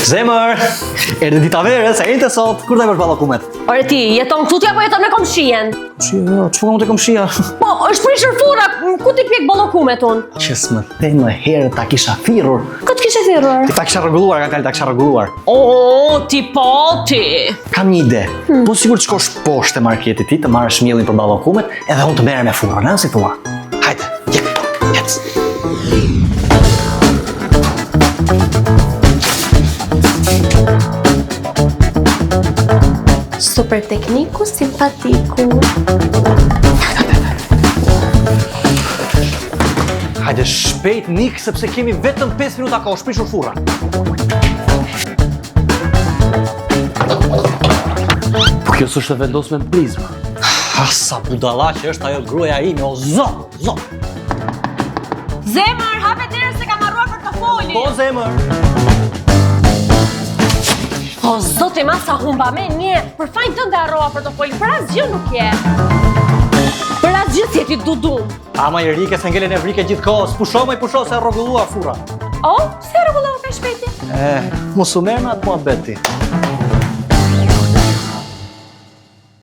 Zemër, erdhi dita verës, e të sot, kur dhe për ballokumet? Ore ti, jeton këtu ti apo jeton në komshien? Shia, që më të komshia? Po, është prishur fura, ku ti pjek ballokumet unë? Që s'më the më herë ta kisha thirrur. Këtë kishe thirrur? Ta kisha rregulluar, ta kisha rregulluar. O, ti po ti. Kam një ide. Po sigur të shkosh poshtë te marketit ti, të marrësh miellin për ballokumet, edhe unë të merrem me furrën, si thua. Hajde, jec. Super tekniku, simpatiku. Hajde shpejt nik, sepse kemi vetëm 5 minuta ka u shprishur furra. Po kjo s'është vendosme në prizmë. Sa budalla që është ajo gruaja ime, o zot. Zemër, hape derën se kam harruar portofolin. Po zemër. O, zoti ma sa humba me një, për fajnë tënde harrova portofolin, për asgjë nuk je. Për asgjë si jeti dudum. Ama i rike se ngelen e vrike gjithë kohës, pusho se rregulluar furra. O, se rregullova ka shpejti? Mos u merr me atë muhabeti.